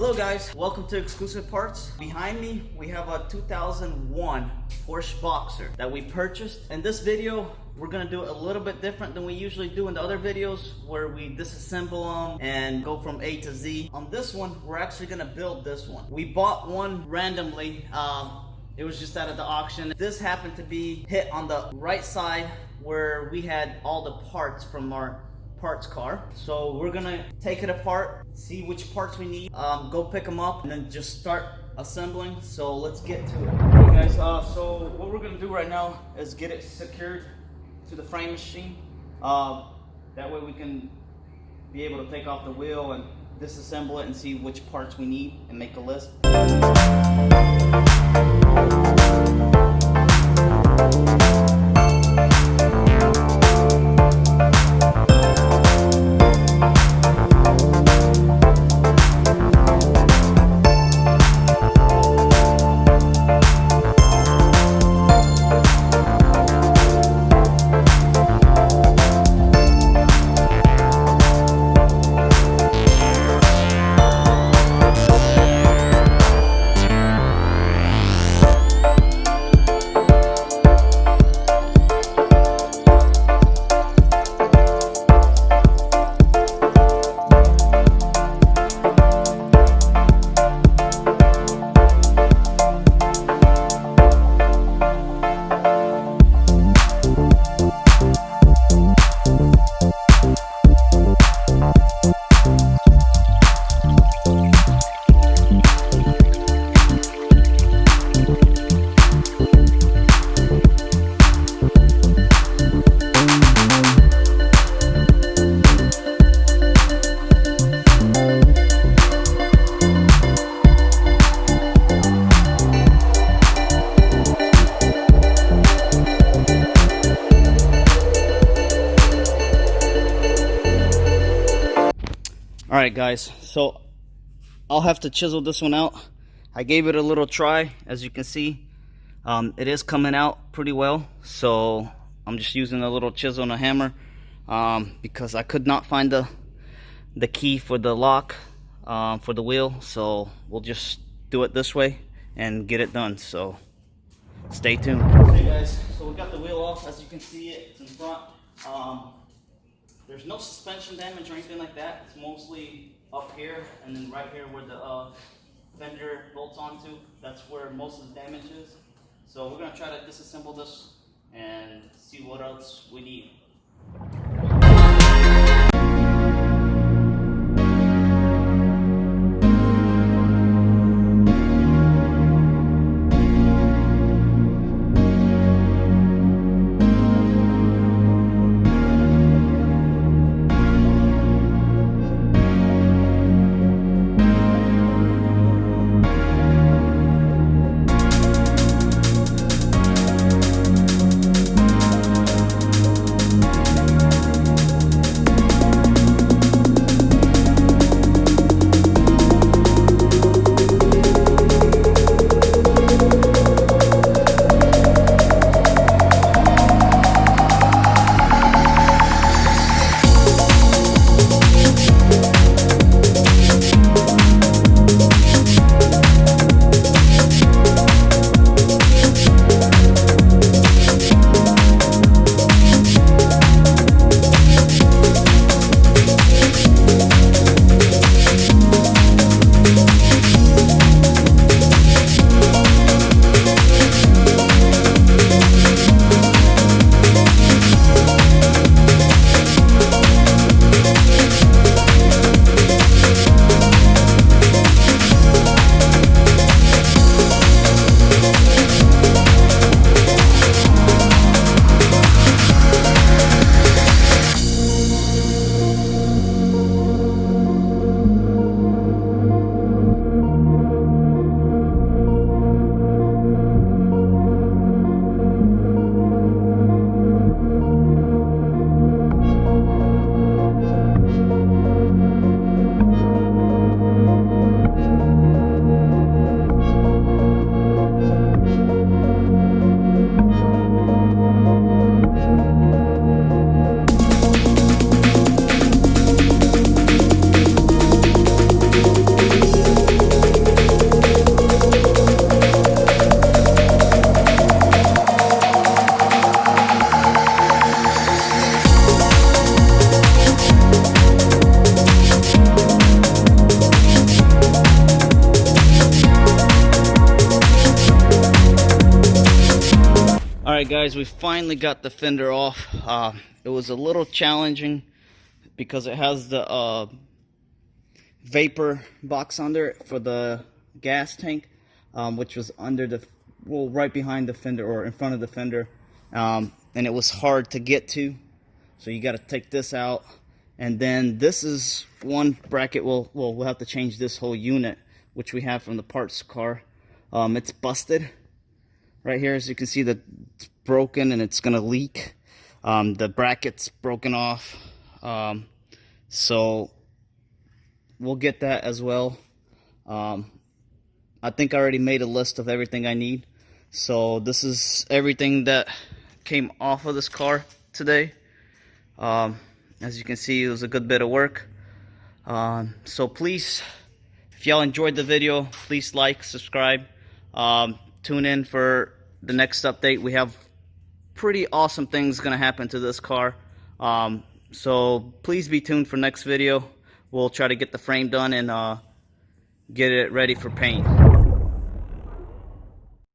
Hello guys, welcome to Exclusive Parts. Behind me we have a 2001 Porsche Boxster that we purchased. In this video we're gonna do it a little bit different than we usually do in the other videos where we disassemble them and go from A to Z. On this one we're actually gonna build this one. We bought one randomly. It was just out of the auction. This happened to be hit on the right side where we had all the parts from our parts car. So we're gonna take it apart, see which parts we need, go pick them up, and then just start assembling. So let's get to it. Okay guys, so what we're gonna do right now is get it secured to the frame machine. That way we can be able to take off the wheel and disassemble it and see which parts we need and make a list. Alright guys, so I'll have to chisel this one out. I gave it a little try. As you can see, it is coming out pretty well. So I'm just using a little chisel and a hammer because I could not find the key for the lock for the wheel. So we'll just do it this way and get it done. So stay tuned. Okay guys, so we got the wheel off. As you can see, it's in front. There's no suspension damage or anything like that. It's mostly up here and then right here where the fender bolts onto. That's where most of the damage is. So we're gonna try to disassemble this and see what else we need. Alright guys, we finally got the fender off. It was a little challenging because it has the vapor box under it for the gas tank, which was under the, well, right behind the fender or in front of the fender, and it was hard to get to, so you got to take this out. And then this is one bracket. We'll have to change this whole unit, which we have from the parts car. It's busted right here, as you can see, that it's broken and it's gonna leak. The bracket's broken off, so we'll get that as well. I think I already made a list of everything I need, so this is everything that came off of this car today. As you can see, it was a good bit of work. So please, if y'all enjoyed the video, please like, subscribe, tune in for the next update. We have pretty awesome things gonna happen to this car, so please be tuned for next video. We'll try to get the frame done and get it ready for paint.